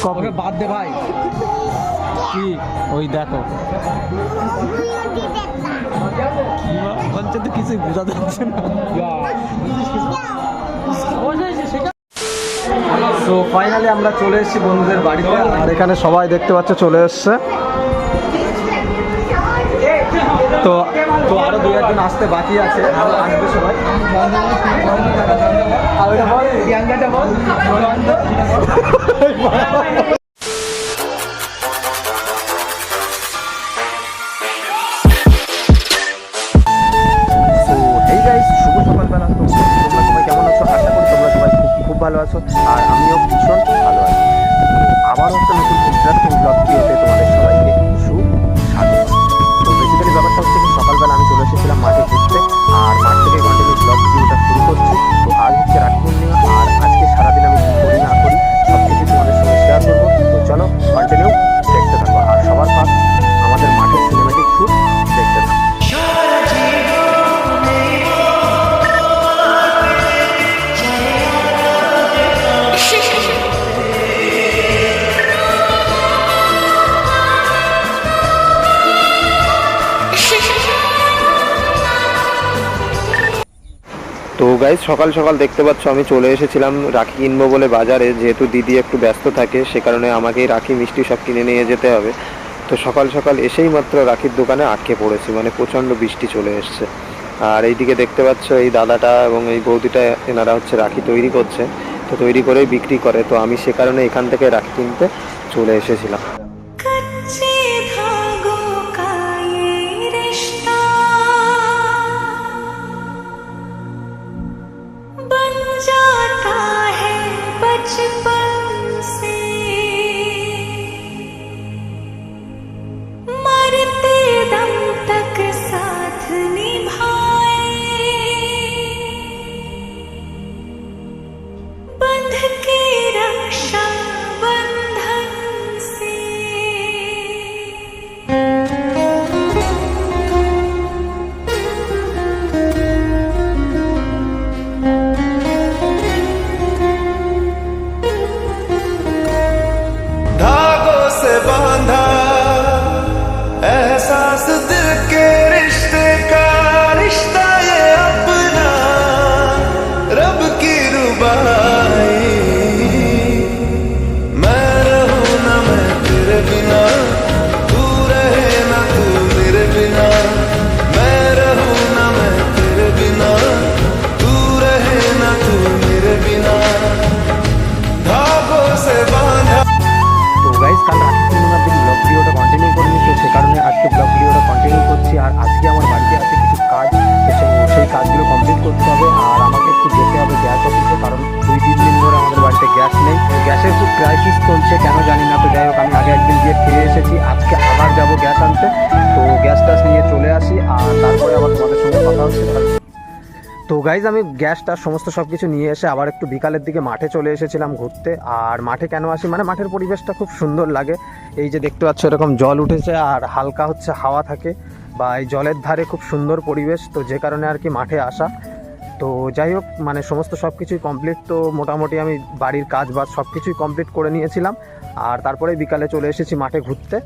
কবে বাদ দে ভাই কি ওই দেখো বলছে তো কিছুই বোঝা যাচ্ছে না। তো ফাইনালি আমরা চলে এসেছি বন্ধুদের বাড়িতে আর এখানে সবাই দেখতে পাচ্ছ চলে এসছে। তো তো আরো দুই একজন আসতে বাকি আছে, আসবে সবাই। শুভ সকালবেলা। তো তোমরা সবাই কেমন আছো? আশা করি তোমরা সবাই খুব ভালো আছো আর আমিও ভীষণ ভালো আছি। আবারও একটা নতুন ইন্টারেস্টিং ব্লগ ভিডিওতে তোমাদের সবাইকে সুস্বাগত। তো বেসিক্যালি ব্যাপারটা হচ্ছে কি, সকালবেলা আমি চলে এসেছিলাম মাঠে ঘুরতে আর মাঠ থেকে কন্টিনিউ ব্লগ ভিডিওটা শুরু করছি। তো আজ হচ্ছে রাখি পূর্ণিমা আর আজকে সারাদিন আমি কী করি না করি সব কিছু তোমাদের সঙ্গে শেয়ার করবো। তো চলো কন্টিনিউ দেখতে থাকবো আর সবার ফার্স্ট আমাদের মাঠের সিনেমেটিক শ্যুট দেখতে থাকবো। তো গাইজ সকাল সকাল দেখতে পাচ্ছ আমি চলে এসেছিলাম রাখি কিনবো বলে বাজারে, যেহেতু দিদি একটু ব্যস্ত থাকে সে কারণে আমাকেই রাখি মিষ্টি সব কিনে নিয়ে যেতে হবে। তো সকাল সকাল এসেই মাত্র রাখির দোকানে আটকে পড়েছি, মানে প্রচণ্ড বৃষ্টি চলে এসছে। আর এইদিকে দেখতে পাচ্ছ এই দাদাটা এবং এই বৌদিটা এনারা হচ্ছে রাখি তৈরি করছে, তো তৈরি করেই বিক্রি করে। তো আমি সে কারণে এখান থেকে রাখি কিনতে চলে এসেছিলাম। আর আজকে আমার বাড়িতে আছে কিছু কাজ, সেই কাজগুলো কমপ্লিট করতে হবে আর আমাকে একটু যেতে হবে গ্যাস অফিসে, কারণ 2-3 দিন ধরে আমাদের বাড়িতে গ্যাস নেই। গ্যাসের খুব ক্রাইসিস চলছে, কেন জানি না। তো যাই হোক, আমি আগে একদিন গিয়ে ফিরে এসেছি, আজকে আবার যাব গ্যাস আনতে। তো গ্যাস টাস নিয়ে চলে আসি আর তারপরে আবার তোমাদের সঙ্গে কথা হচ্ছে। তো গাইজ আমি গ্যাসটা সমস্ত সব কিছু নিয়ে এসে আবার একটু বিকালের দিকে মাঠে চলে এসেছিলাম ঘুরতে। আর মাঠে কেন আসি, মানে মাঠের পরিবেশটা খুব সুন্দর লাগে। এই যে দেখতে পাচ্ছ এরকম জল উঠেছে আর হালকা হচ্ছে হাওয়া থাকে, বা এই জলের ধারে খুব সুন্দর পরিবেশ, তো যে কারণে আর কি মাঠে আসা। তো যাই হোক, মানে সমস্ত সব কিছুই কমপ্লিট। তো মোটামুটি আমি বাড়ির কাজ বাজ সব কিছুই কমপ্লিট করে নিয়েছিলাম আর তারপরে বিকালে চলে এসেছি মাঠে ঘুরতে।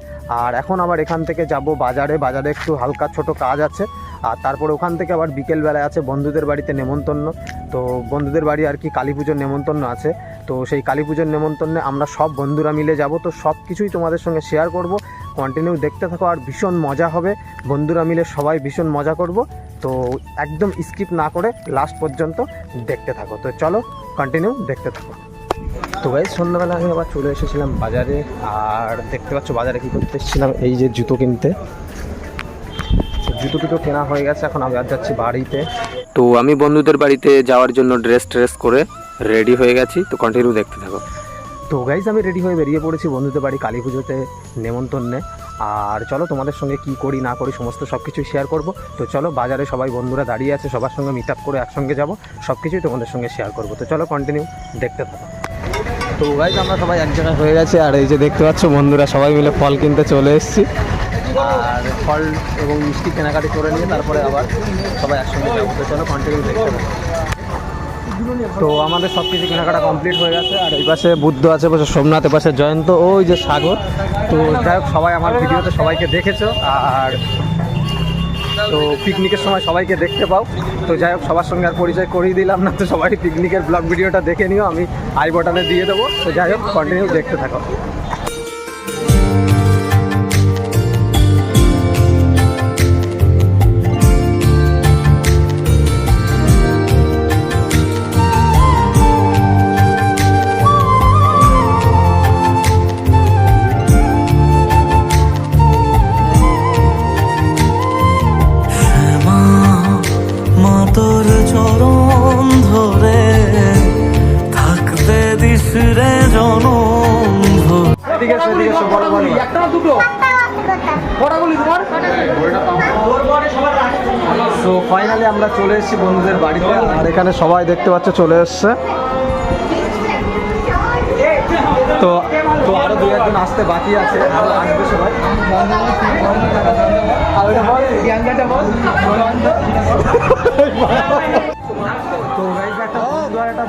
আর এখন আবার এখান থেকে যাব বাজারে, বাজারে একটু হালকা ছোট কাজ আছে। আর তারপরে ওখান থেকে আবার বিকেলবেলায় আছে বন্ধুদের বাড়িতে নেমন্তন্ন। তো বন্ধুদের বাড়ি আর কি কালী পুজোর নেমন্তন্ন আছে, তো সেই কালী পুজোর নেমন্তন্নে আমরা সব বন্ধুরা মিলে যাব। তো সব কিছুই তোমাদের সঙ্গে শেয়ার করব, কন্টিনিউ দেখতে থাকো আর ভীষণ মজা হবে। বন্ধুরা মিলে সবাই ভীষণ মজা করব, তো একদম স্কিপ না করে লাস্ট পর্যন্ত দেখতে থাকো। তো চলো কন্টিনিউ দেখতে থাকো। তো গাইজ সন্ধ্যাবেলা আমি আবার চলে এসেছিলাম বাজারে আর দেখতে পাচ্ছ বাজারে কী করতে এসেছিলাম, এই যে জুতো কিনতে। জুতো টুতো কেনা হয়ে গেছে, এখন আমি আর যাচ্ছি বাড়িতে। তো আমি বন্ধুদের বাড়িতে যাওয়ার জন্য ড্রেস করে রেডি হয়ে গেছি, তো কন্টিনিউ দেখতে থাকো। তো গাইজ আমি রেডি হয়ে বেরিয়ে পড়েছি বন্ধুদের বাড়ি কালী পুজোতে নেমন্তন্নে। আর চলো তোমাদের সঙ্গে কি করি না করি সমস্ত সব কিছুই শেয়ার করব। তো চলো, বাজারে সবাই বন্ধুরা দাঁড়িয়ে আছে, সবার সঙ্গে মিট আপ করে একসঙ্গে যাব, সব কিছুই তোমাদের সঙ্গে শেয়ার করব। তো চলো কন্টিনিউ দেখতে থাকো। তো গাইজ আমরা সবাই এক জায়গায় হয়ে গেছে আর এই যে দেখতে পাচ্ছ বন্ধুরা সবাই মিলে ফল কিনতে চলে এসেছি। আর ফল এবং মিষ্টি কেনাকাটি করে নিয়ে তারপরে আবার সবাই একসঙ্গে যাবো। তো চলো কন্টিনিউ দেখতে থাকো। তো আমাদের সব কিছু কেনাকাটা কমপ্লিট হয়ে গেছে। আর এই পাশে বুদ্ধ আছে, পাশে সোমনাথ, এ পাশে জয়ন্ত, ওই যে সাগর। তো যাই হোক, সবাই আমার ভিডিওতে সবাইকে দেখেছো। আর তো পিকনিকের সময় সবাইকে দেখতে পাও। তো যাই হোক, সবার সঙ্গে আর পরিচয় করিয়ে দিলাম না, তো সবাই পিকনিকের ব্লগ ভিডিওটা দেখে নিও, আমি আই বাটনে দিয়ে দেবো। তো যাই হোক, কন্টিনিউ দেখতে থাকো। তোর চরণ ধরে থাকতে দিস রে জনম এদিকে এসো, এদিকে এসো, বড় বড় একটা না দুটো বড়গুলি তোমার। তো ফাইনালি আমরা চলে এসেছি বন্ধুদের বাড়িতে। আর এখানে সবাই দেখতে পাচ্ছে চলে এসছে। তো তো আরো দু একজন আসতে বাকি আছে, আরো আসবে সবাই। আর ওটা বল, প্রিয়াঙ্কাটা বল। তো গাইস, একটা বন্ধু আর একটা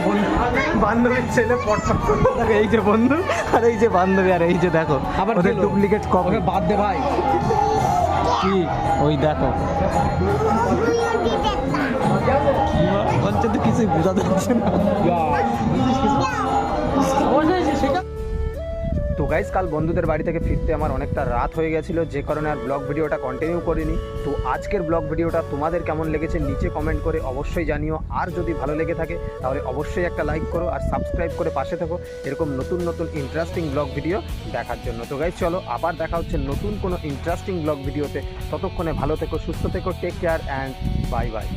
বান্ধবীর ছেলে পটপট করতে থাকে। এই যে বন্ধু আর এই যে বান্ধবী, আর এই যে দেখো আবার ওদের ডুপ্লিকেট কপি। বাদ দে ভাই, কি ওই দেখো তো কিছুই বোঝা যাচ্ছে না। তো গাইস, কাল বন্ধুদের বাড়ি থেকে ফিরতে আমার অনেকটা রাত হয়ে গেছিলো, যে কারণে আর ব্লগ ভিডিওটা কন্টিনিউ করিনি। তো আজকের ব্লগ ভিডিওটা তোমাদের কেমন লেগেছে নিচে কমেন্ট করে অবশ্যই জানিও। আর যদি ভালো লেগে থাকে তাহলে অবশ্যই একটা লাইক করো আর সাবস্ক্রাইব করে পাশে থাকো এরকম নতুন নতুন ইন্টারেস্টিং ব্লগ ভিডিও দেখার জন্য। তো গাইস, চলো আবার দেখা হচ্ছে নতুন কোনো ইন্টারেস্টিং ব্লগ ভিডিওতে। ততক্ষণে ভালো থেকো, সুস্থ থেকো, take care and bye by.